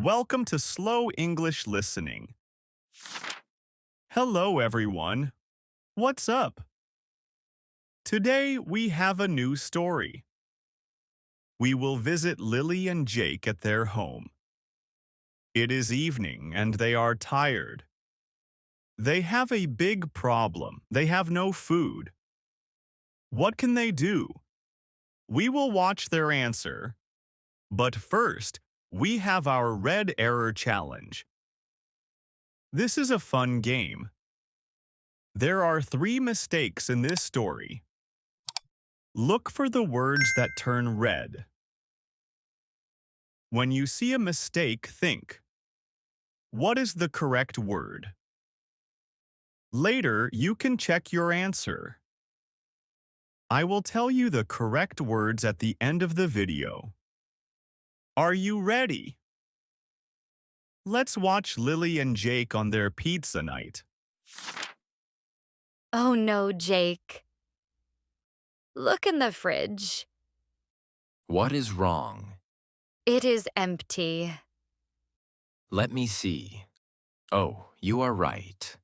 Welcome to Slow English Listening. Hello, everyone. What's up? Today we have a new story. We will visit Lily and Jake at their home. It is evening and they are tired. They have a big problem. They have no food. What can they do? We will watch their answer. But first, we have our red error challenge. This is a fun game. There are 3 mistakes in this story. Look for the words that turn red. When you see a mistake, think, what is the correct word? Later, you can check your answer. I will tell you the correct words at the end of the video. Are you ready? Let's watch Lily and Jake on their pizza night. Oh no, Jake. Look in the fridge. What is wrong? It is empty. Let me see. Oh, you are right.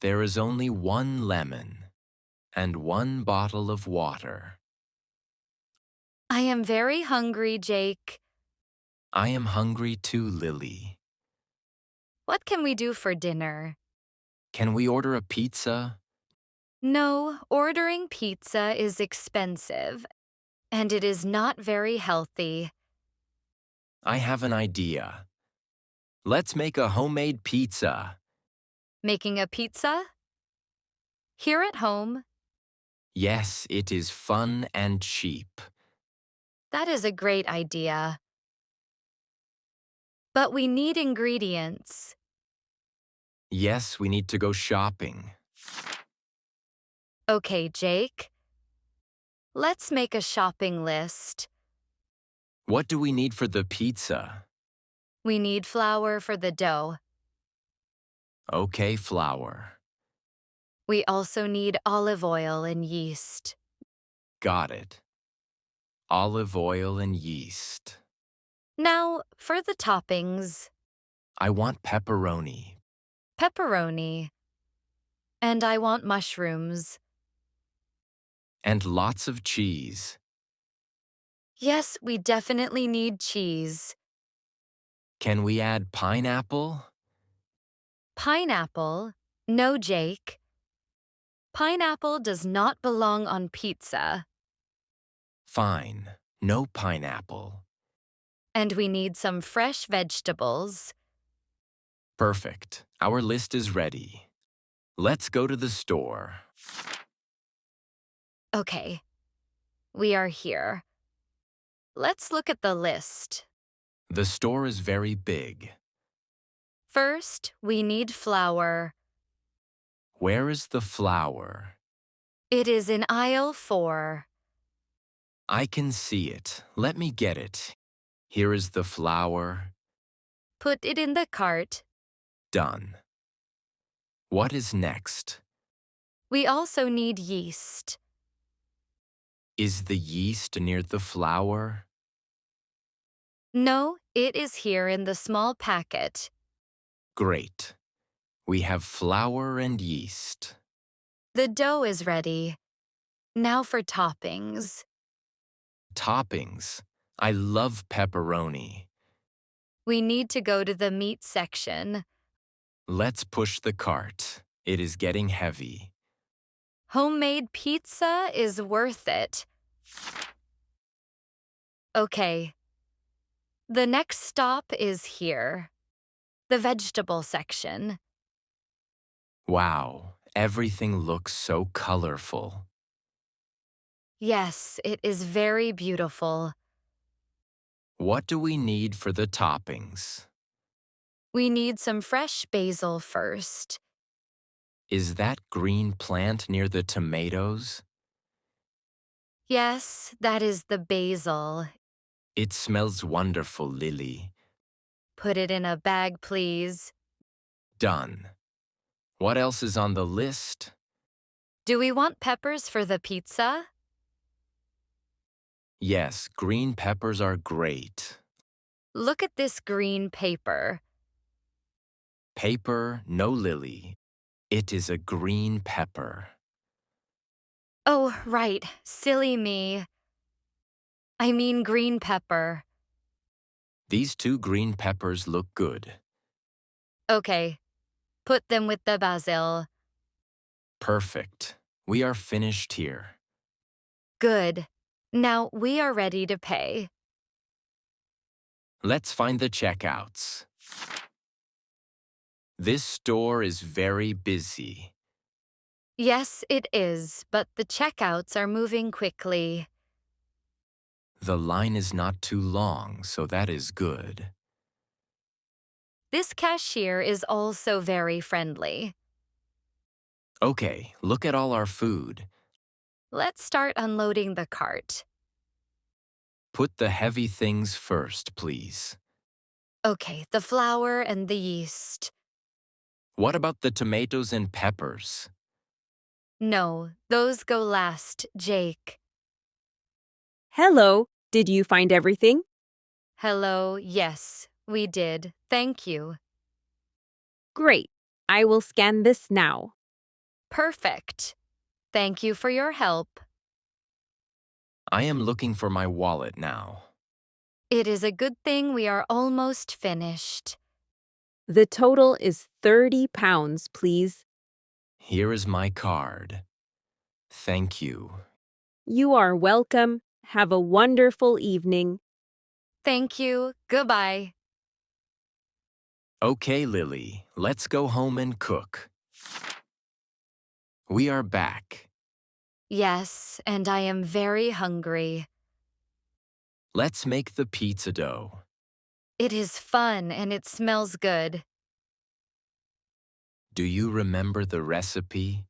There is only 1 lemon and 1 bottle of water. I am very hungry, Jake. I am hungry too, Lily. What can we do for dinner? Can we order a pizza? No, ordering pizza is expensive, and it is not very healthy. I have an idea. Let's make a homemade pizza. Making a pizza? Here at home? Yes, it is fun and cheap. That is a great idea. But we need ingredients. Yes, we need to go shopping. Okay, Jake. Let's make a shopping list. What do we need for the pizza? We need flour for the dough. Okay, flour. We also need olive oil and yeast. Got it. Olive oil and yeast. Now, for the toppings. I want pepperoni. Pepperoni. And I want mushrooms. And lots of cheese. Yes, we definitely need cheese. Can we add pineapple? Pineapple? No, Jake. Pineapple does not belong on pizza. Fine, no pineapple. And we need some fresh vegetables. Perfect. Our list is ready. Let's go to the store. Okay. We are here. Let's look at the list. The store is very big. First, we need flour. Where is the flour? It is in aisle 4. I can see it. Let me get it. Here is the flour. Put it in the cart. Done. What is next? We also need yeast. Is the yeast near the flour? No, it is here in the small packet. Great. We have flour and yeast. The dough is ready. Now for toppings. Toppings. I love pepperoni. We need to go to the meat section. Let's push the cart. It is getting heavy. Homemade pizza is worth it. Okay. The next stop is here. The vegetable section. Wow, everything looks so colorful. Yes, it is very beautiful. What do we need for the toppings? We need some fresh basil first. Is that green plant near the tomatoes? Yes, that is the basil. It smells wonderful, Lily. Put it in a bag, please. Done. What else is on the list? Do we want peppers for the pizza? Yes, green peppers are great. Look at this green paper. Paper, no lily. It is a green pepper. Oh, right. Silly me. I mean green pepper. These two green peppers look good. Okay, put them with the basil. Perfect. We are finished here. Good. Now we are ready to pay. Let's find the checkouts. This store is very busy. Yes, it is, but the checkouts are moving quickly. The line is not too long, so that is good. This cashier is also very friendly. Okay, look at all our food. Let's start unloading the cart. Put the heavy things first, please. Okay, the flour and the yeast. What about the tomatoes and peppers? No, those go last, Jake. Hello, did you find everything? Hello, yes, we did. Thank you. Great. I will scan this now. Perfect. Thank you for your help. I am looking for my wallet now. It is a good thing we are almost finished. The total is 30 pounds, please. Here is my card. Thank you. You are welcome. Have a wonderful evening. Thank you. Goodbye. Okay, Lily, let's go home and cook. We are back. Yes, and I am very hungry. Let's make the pizza dough. It is fun and it smells good. Do you remember the recipe?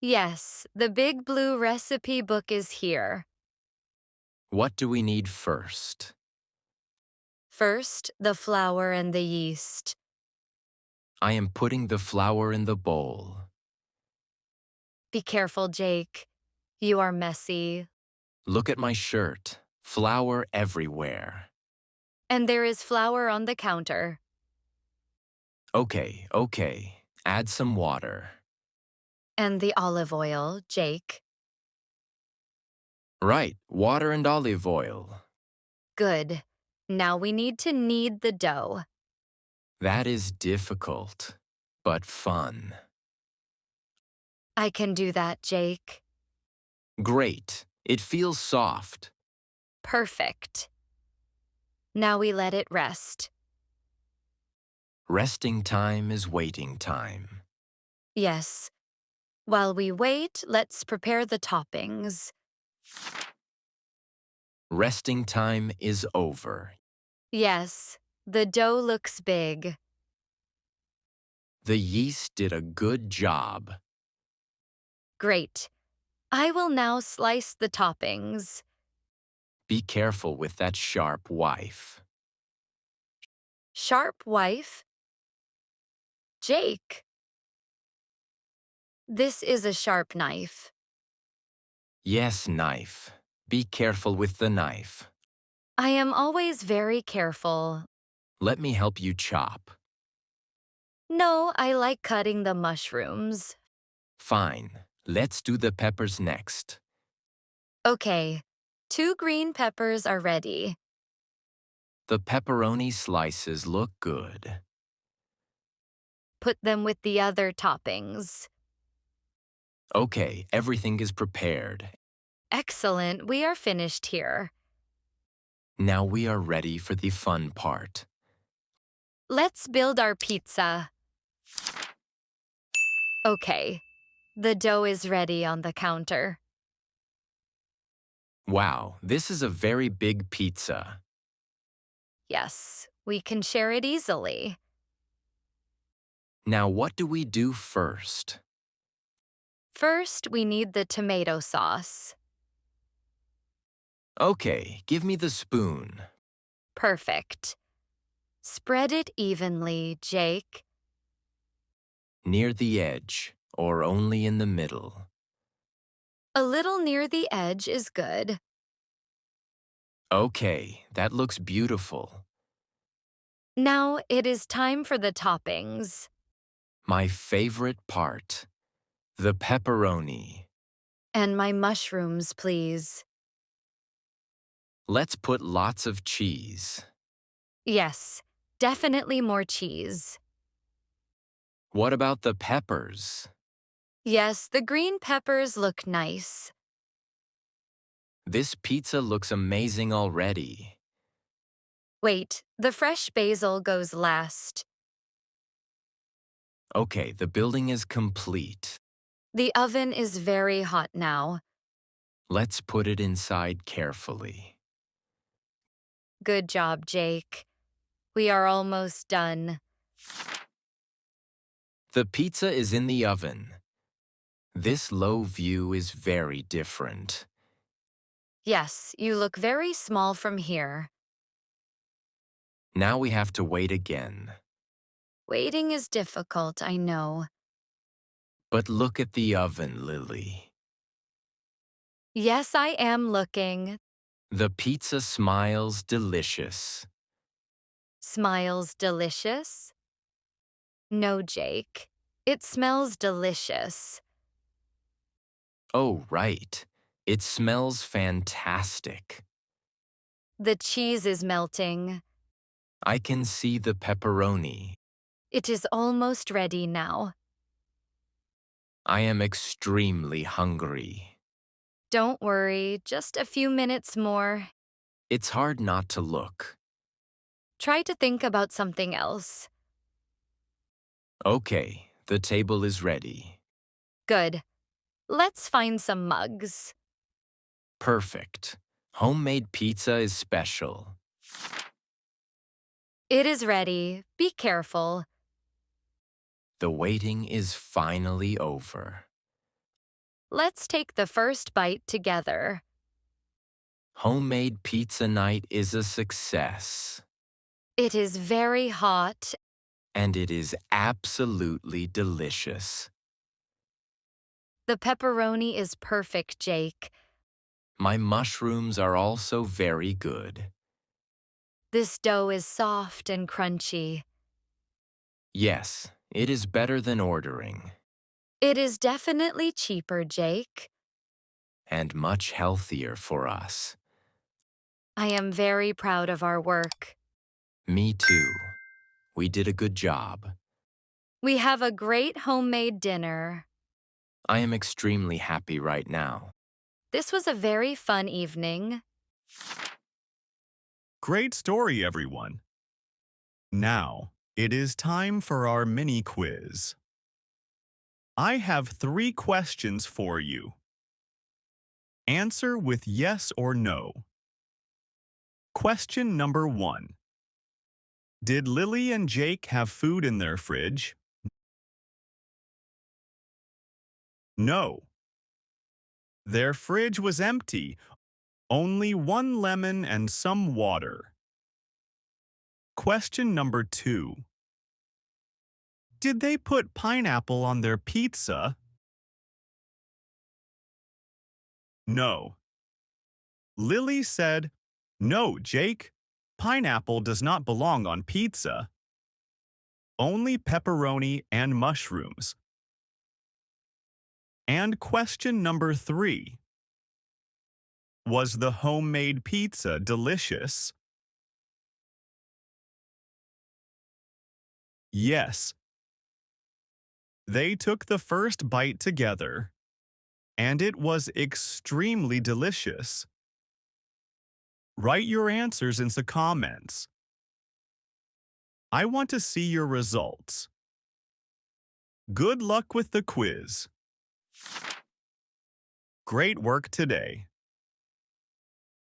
Yes, the big blue recipe book is here. What do we need first? First, the flour and the yeast. I am putting the flour in the bowl. Be careful, Jake. You are messy. Look at my shirt. Flour everywhere. And there is flour on the counter. Okay. Add some water. And the olive oil, Jake. Right, water and olive oil. Good. Now we need to knead the dough. That is difficult, but fun. I can do that, Jake. Great. It feels soft. Perfect. Now we let it rest. Resting time is waiting time. Yes. While we wait, let's prepare the toppings. Resting time is over. Yes, the dough looks big. The yeast did a good job. Great. I will now slice the toppings. Be careful with that sharp wife. Sharp wife? Jake. This is a sharp knife. Yes, knife. Be careful with the knife. I am always very careful. Let me help you chop. No, I like cutting the mushrooms. Fine. Let's do the peppers next. Okay, 2 green peppers are ready. The pepperoni slices look good. Put them with the other toppings. Okay, everything is prepared. Excellent, we are finished here. Now we are ready for the fun part. Let's build our pizza. Okay, the dough is ready on the counter. Wow, this is a very big pizza. Yes, we can share it easily. Now what do we do first? First, we need the tomato sauce. Okay, give me the spoon. Perfect. Spread it evenly, Jake. Near the edge, or only in the middle. A little near the edge is good. Okay, that looks beautiful. Now it is time for the toppings. My favorite part, the pepperoni. And my mushrooms, please. Let's put lots of cheese. Yes, definitely more cheese. What about the peppers? Yes, the green peppers look nice. This pizza looks amazing already. Wait, the fresh basil goes last. Okay, the building is complete. The oven is very hot now. Let's put it inside carefully. Good job, Jake. We are almost done. The pizza is in the oven. This low view is very different. Yes, you look very small from here. Now we have to wait again. Waiting is difficult, I know. But look at the oven, Lily. Yes, I am looking. The pizza smiles delicious. Smiles delicious? No, Jake. It smells delicious. Oh, right. It smells fantastic. The cheese is melting. I can see the pepperoni. It is almost ready now. I am extremely hungry. Don't worry, just a few minutes more. It's hard not to look. Try to think about something else. Okay, the table is ready. Good. Let's find some mugs. Perfect. Homemade pizza is special. It is ready. Be careful. The waiting is finally over. Let's take the first bite together. Homemade pizza night is a success. It is very hot. And it is absolutely delicious. The pepperoni is perfect, Jake. My mushrooms are also very good. This dough is soft and crunchy. Yes, it is better than ordering. It is definitely cheaper, Jake. And much healthier for us. I am very proud of our work. Me too. We did a good job. We have a great homemade dinner. I am extremely happy right now. This was a very fun evening. Great story, everyone. Now, it is time for our mini quiz. I have 3 questions for you. Answer with yes or no. Question number 1. Did Lily and Jake have food in their fridge? No. Their fridge was empty, only 1 lemon and some water. Question number 2. Did they put pineapple on their pizza? No. Lily said, "No, Jake, pineapple does not belong on pizza. Only pepperoni and mushrooms." And question number 3. Was the homemade pizza delicious? Yes. They took the first bite together, and it was extremely delicious. Write your answers in the comments. I want to see your results. Good luck with the quiz. Great work today.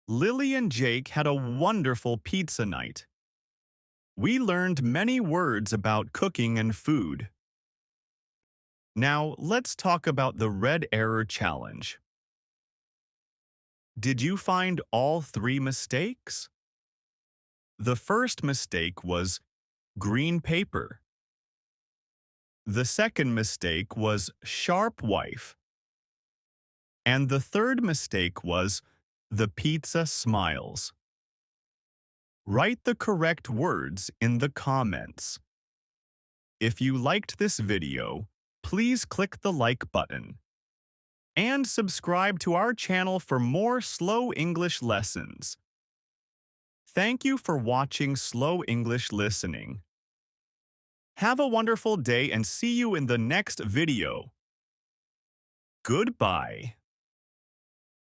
Lily and Jake had a wonderful pizza night. We learned many words about cooking and food. Now, let's talk about the red error challenge. Did you find all 3 mistakes? The first mistake was green paper. The second mistake was sharp wife. And the third mistake was the pizza smiles. Write the correct words in the comments. If you liked this video, please click the like button. And subscribe to our channel for more Slow English lessons. Thank you for watching Slow English Listening. Have a wonderful day and see you in the next video. Goodbye.